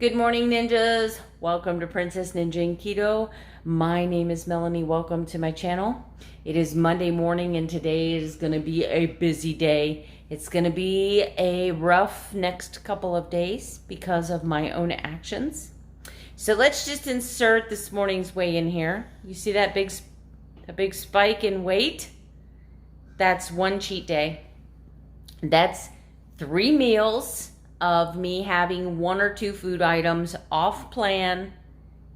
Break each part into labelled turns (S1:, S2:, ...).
S1: Good morning, ninjas. Welcome to Princess Ninja and Keto. My name is Melanie. Welcome to my channel. It is Monday morning and today is going to be a busy day. It's going to be a rough next couple of days because of my own actions. So let's just insert this morning's weigh in here. You see that big spike in weight? That's one cheat day. That's 3 meals of me having 1 or 2 food items off plan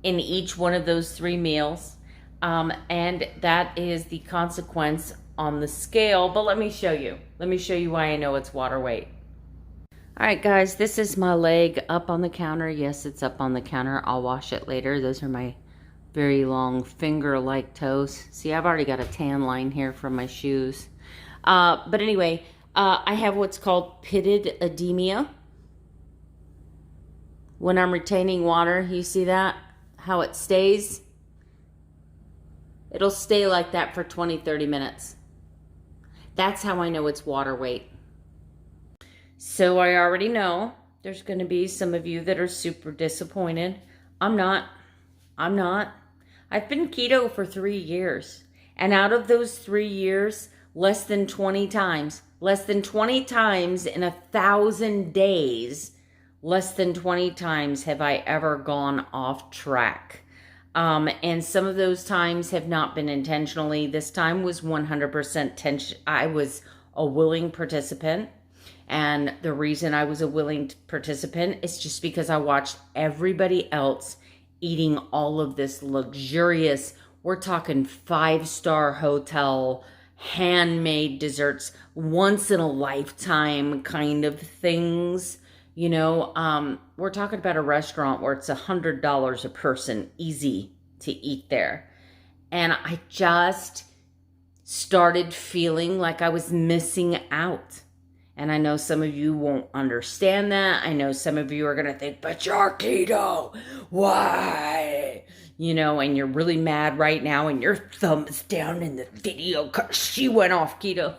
S1: in each one of those 3 meals. And that is the consequence on the scale. But let me show you. Let me show you why I know it's water weight. All right, guys, this is my leg up on the counter. Yes, it's up on the counter. I'll wash it later. Those are my very long finger-like toes. See, I've already got a tan line here from my shoes. But anyway, I have what's called pitted edema. When I'm retaining water, you see that? How it stays? It'll stay like that for 20-30 minutes. That's how I know it's water weight. So I already know there's going to be some of you that are super disappointed. I'm not. I've been keto for 3 years. And out of those 3 years, less than 20 times in 1,000 days, less than 20 times have I ever gone off track. And some of those times have not been intentionally. This time was 100% tension. I was a willing participant. And the reason I was a willing participant is just because I watched everybody else eating all of this luxurious, we're talking 5-star hotel, handmade desserts, once in a lifetime kind of things. You know, we're talking about a restaurant where it's $100 a person, easy to eat there. And I just started feeling like I was missing out. And I know some of you won't understand that. I know some of you are going to think, but you're keto. Why? You know, and you're really mad right now and your thumb is down in the video because she went off keto.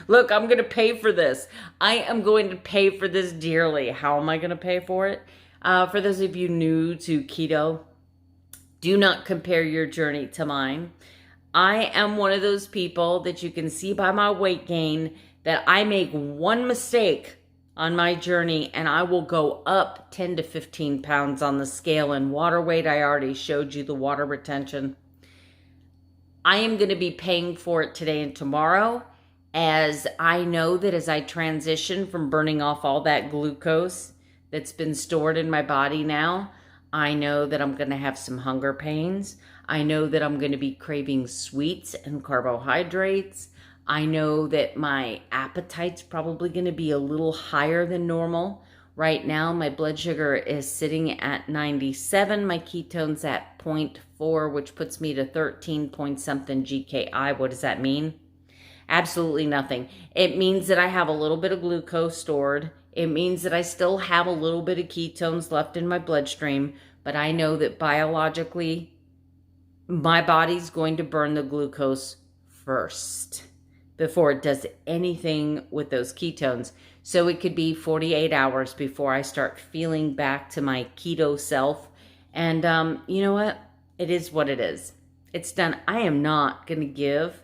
S1: Look, I'm going to pay for this. I am going to pay for this dearly. How am I going to pay for it? For those of you new to keto, do not compare your journey to mine. I am one of those people that you can see by my weight gain that I make one mistake on my journey and I will go up 10 to 15 pounds on the scale. And water weight, I already showed you the water retention. I am going to be paying for it today and tomorrow, as I know that as I transition from burning off all that glucose that's been stored in my body now, I know that I'm going to have some hunger pains. I know that I'm going to be craving sweets and carbohydrates. I know that my appetite's probably going to be a little higher than normal. Right now, my blood sugar is sitting at 97. My ketone's at 0.4, which puts me to 13 point something GKI. What does that mean? Absolutely nothing. It means that I have a little bit of glucose stored. It means that I still have a little bit of ketones left in my bloodstream, but I know that biologically, my body's going to burn the glucose first before it does anything with those ketones. So it could be 48 hours before I start feeling back to my keto self. And you know what? It is what it is. It's done. I am not going to give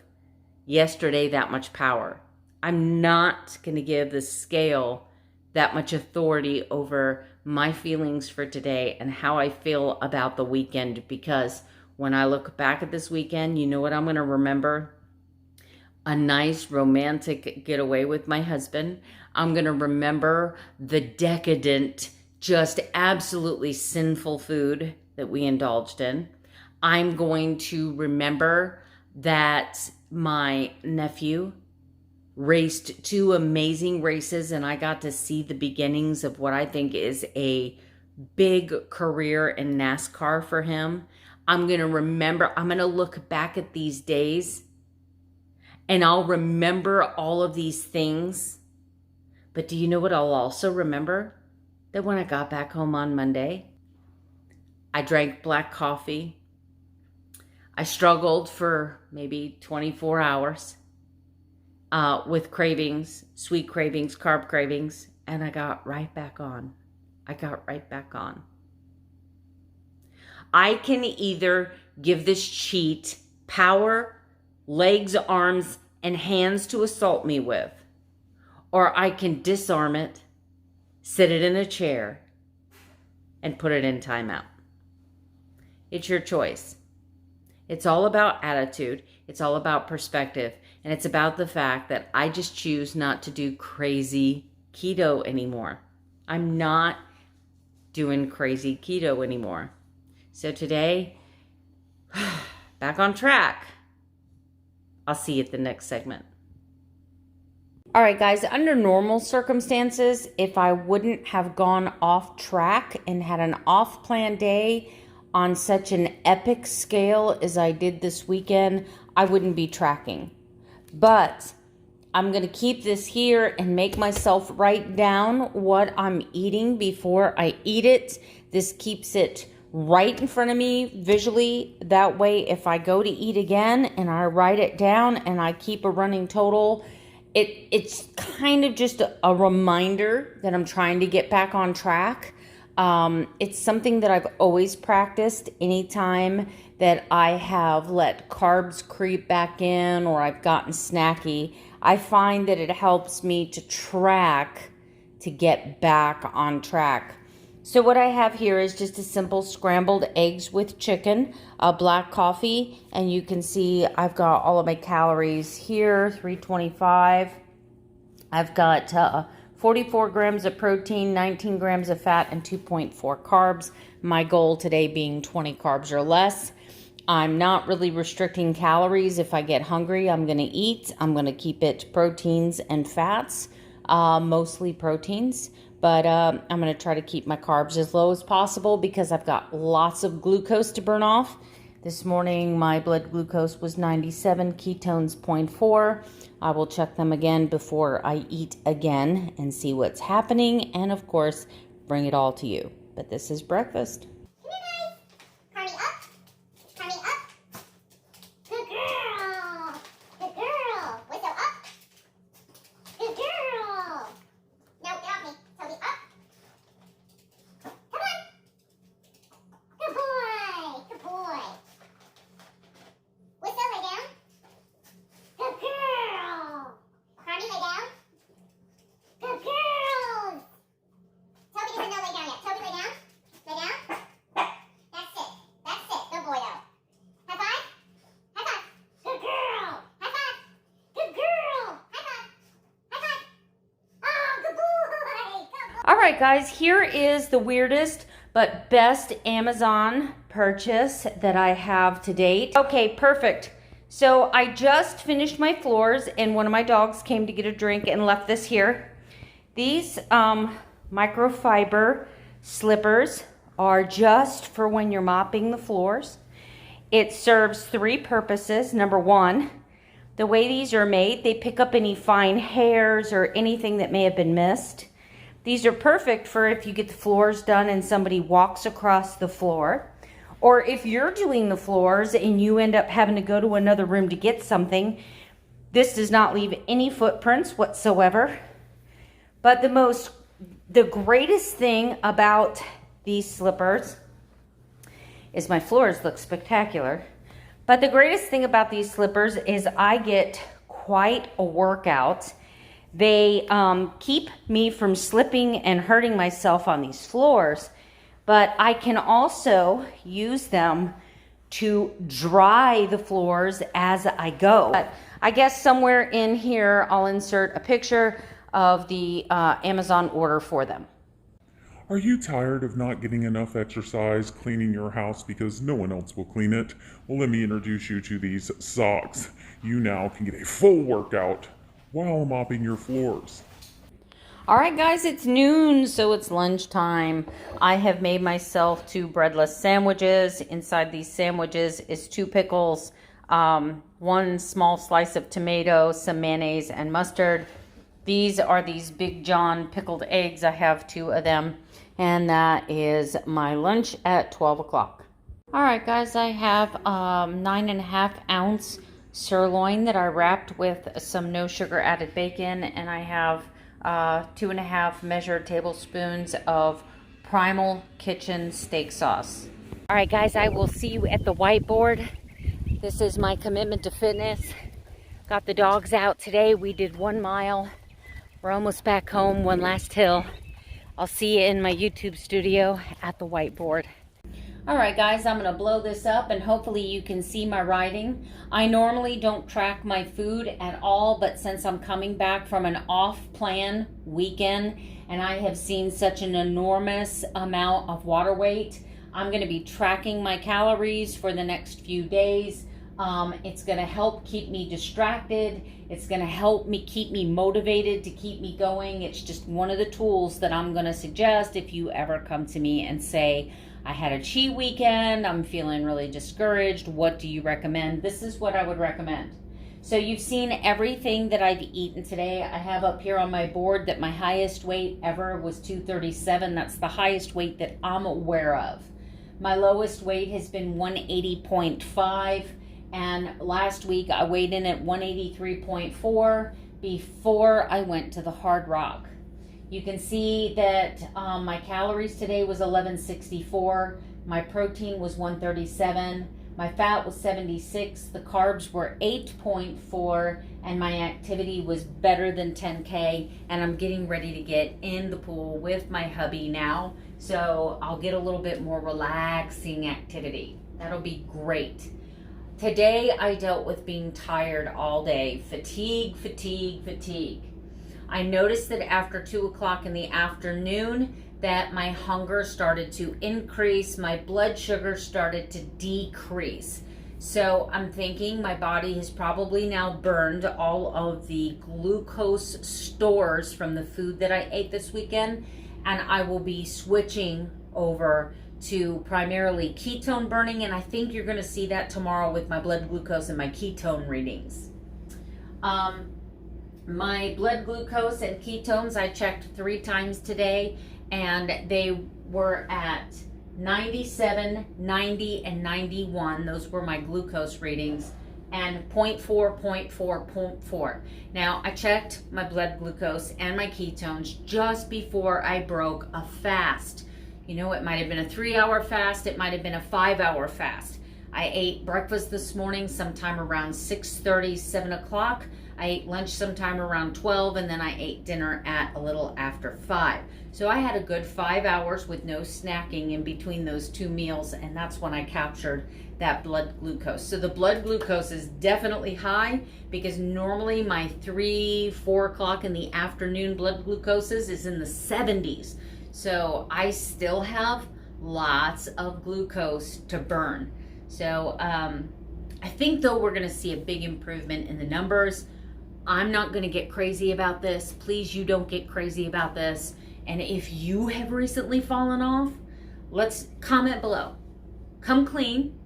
S1: yesterday that much power. I'm not going to give the scale that much authority over my feelings for today and how I feel about the weekend, because when I look back at this weekend, you know what I'm going to remember? A nice romantic getaway with my husband. I'm going to remember the decadent, just absolutely sinful food that we indulged in. I'm going to remember that my nephew raced 2 amazing races and I got to see the beginnings of what I think is a big career in NASCAR for him. I'm going to remember, I'm going to look back at these days and I'll remember all of these things. But do you know what I'll also remember? That when I got back home on Monday, I drank black coffee. I struggled for maybe 24 hours with cravings, sweet cravings, carb cravings, and I got right back on. I got right back on. I can either give this cheat power, legs, arms, and hands to assault me with, or I can disarm it, sit it in a chair, and put it in timeout. It's your choice. It's all about attitude. It's all about perspective. And it's about the fact that I just choose not to do crazy keto anymore. I'm not doing crazy keto anymore. So today, back on track. I'll see you at the next segment. All right, guys, under normal circumstances, if I wouldn't have gone off track and had an off-plan day on such an epic scale as I did this weekend, I wouldn't be tracking. But I'm going to keep this here and make myself write down what I'm eating before I eat it. This keeps it right in front of me visually. That way, if I go to eat again and I write it down and I keep a running total, it's kind of just a reminder that I'm trying to get back on track. It's something that I've always practiced anytime that I have let carbs creep back in or I've gotten snacky. I find that it helps me to track to get back on track. So what I have here is just a simple scrambled eggs with chicken, a black coffee, and you can see I've got all of my calories here, 325. I've got 44 grams of protein, 19 grams of fat, and 2.4 carbs. My goal today being 20 carbs or less. I'm not really restricting calories. If I get hungry, I'm going to eat. I'm going to keep it proteins and fats, mostly proteins. But I'm going to try to keep my carbs as low as possible because I've got lots of glucose to burn off. This morning, my blood glucose was 97, ketones 0.4. I will check them again before I eat again and see what's happening. And of course, bring it all to you. But this is breakfast. All right, guys, here is the weirdest but best Amazon purchase that I have to date. Okay, perfect. So I just finished my floors and one of my dogs came to get a drink and left this here. These microfiber slippers are just for when you're mopping the floors. It serves three purposes. Number one, the way these are made, they pick up any fine hairs or anything that may have been missed. These are perfect for if you get the floors done and somebody walks across the floor, or if you're doing the floors and you end up having to go to another room to get something. This does not leave any footprints whatsoever. But the greatest thing about these slippers is my floors look spectacular. But the greatest thing about these slippers is I get quite a workout. They keep me from slipping and hurting myself on these floors, but I can also use them to dry the floors as I go. But I guess somewhere in here, I'll insert a picture of the Amazon order for them.
S2: Are you tired of not getting enough exercise cleaning your house because no one else will clean it? Well, let me introduce you to these socks. You now can get a full workout while mopping your floors.
S1: All right, guys, it's noon, so it's lunchtime. I have made myself 2 breadless sandwiches. Inside these sandwiches is 2 pickles, 1 small slice of tomato, some mayonnaise, and mustard. These are these Big John pickled eggs. I have 2 of them, and that is my lunch at 12 o'clock. All right, guys, I have 9.5 ounce sirloin that I wrapped with some no sugar added bacon, and I have 2.5 measured tablespoons of Primal Kitchen steak sauce. All right, guys, I will see you at the whiteboard. This is my commitment to fitness. Got the dogs out today. We did 1 mile. We're almost back home, one last hill. I'll see you in my YouTube studio at the whiteboard. All right, guys, I'm gonna blow this up and hopefully you can see my writing. I normally don't track my food at all, but since I'm coming back from an off-plan weekend and I have seen such an enormous amount of water weight, I'm gonna be tracking my calories for the next few days. It's gonna help keep me distracted. It's gonna help me keep me motivated to keep me going. It's just one of the tools that I'm gonna suggest if you ever come to me and say, I had a cheat weekend, I'm feeling really discouraged, what do you recommend? This is what I would recommend. So you've seen everything that I've eaten today. I have up here on my board that my highest weight ever was 237. That's the highest weight that I'm aware of. My lowest weight has been 180.5. And last week I weighed in at 183.4 before I went to the Hard Rock. You can see that my calories today was 1164. My protein was 137. My fat was 76. The carbs were 8.4. And my activity was better than 10K. And I'm getting ready to get in the pool with my hubby now. So I'll get a little bit more relaxing activity. That'll be great. Today, I dealt with being tired all day. Fatigue, fatigue, fatigue. I noticed that after 2 o'clock in the afternoon that my hunger started to increase, my blood sugar started to decrease. So I'm thinking my body has probably now burned all of the glucose stores from the food that I ate this weekend, and I will be switching over to primarily ketone burning, and I think you're going to see that tomorrow with my blood glucose and my ketone readings. My blood glucose and ketones I checked 3 times today, and they were at 97, 90, and 91. Those were my glucose readings, and 0.4, 0.4, 0.4. Now, I checked my blood glucose and my ketones just before I broke a fast. You know, it might have been a 3-hour fast. It might have been a 5-hour fast. I ate breakfast this morning sometime around 6:30, 7 o'clock. I ate lunch sometime around 12, and then I ate dinner at a little after 5. So I had a good 5 hours with no snacking in between those 2 meals, and that's when I captured that blood glucose. So the blood glucose is definitely high because normally my 3, 4 o'clock in the afternoon blood glucose is in the 70s. So I still have lots of glucose to burn. So I think though we're gonna see a big improvement in the numbers. I'm not gonna get crazy about this. Please, you don't get crazy about this. And if you have recently fallen off, let's comment below. Come clean,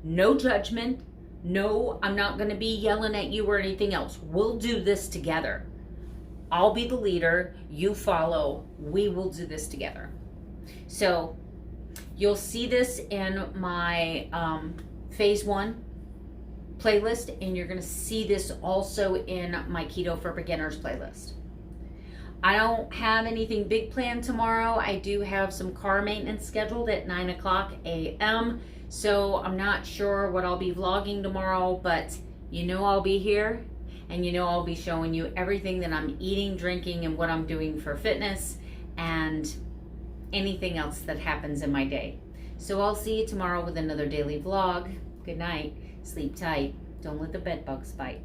S1: no judgment. No, I'm not gonna be yelling at you or anything else. We'll do this together. I'll be the leader, you follow, we will do this together. So you'll see this in my phase 1 playlist, and you're gonna see this also in my Keto for Beginners playlist. I don't have anything big planned tomorrow. I do have some car maintenance scheduled at 9 o'clock a.m. So I'm not sure what I'll be vlogging tomorrow, but you know I'll be here. And you know I'll be showing you everything that I'm eating, drinking, and what I'm doing for fitness and anything else that happens in my day. So I'll see you tomorrow with another daily vlog. Good night. Sleep tight. Don't let the bed bugs bite.